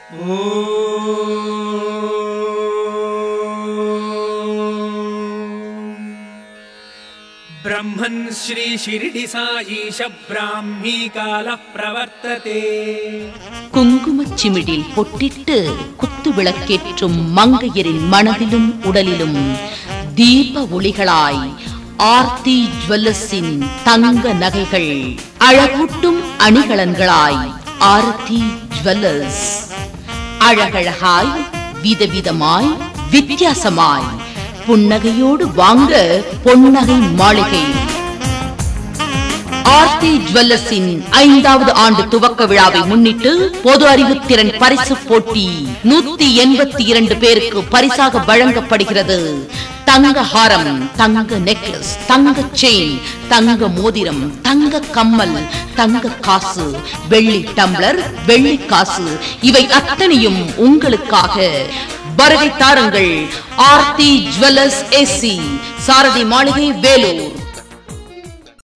ब्रह्मन् श्री शिरडी साईश ब्राह्मी काल प्रवर्तते குங்குமச்சிமிடில் பொட்டிட்டு குத்து விளக்கேற்றும் மங்கையரின் மனதிலும் உடலிலும் தீப ஒளிகளாய் ஆர்த்தி ஜுவல்லர்ஸின் தங்க நகைகள் அழகூட்டும் அணிகலன்களாய் ஆர்த்தி ஜுவல்லர்ஸ் அழகழகாய் விதவிதமாய் வித்தியாசமாய் புன்னகையோடு வாங்க பொன்னகை மாளிகை. ஆர்த்தி ஜுவல்லர்ஸின் 5வது ஆண்டு துவக்க விழாவை முன்னிட்டு பொது அறிவுத்திறன் பரிசு போட்டி 182 பேருக்கு பரிசாக வழங்கப்படுகிறது. தங்க ஹாரம், தங்க நெக்லஸ், தங்க செயின், தங்க மோதிரம், தங்க கம்மல், தங்க காசு, வெள்ளி டம்ளர், வெள்ளி காசு இவை அத்தனையும் உங்களுக்காக. வருகை தாருங்கள். ஆர்த்தி ஜுவல்லர்ஸ் ஏசி, சாரதி மாளிகை, வேலூர்.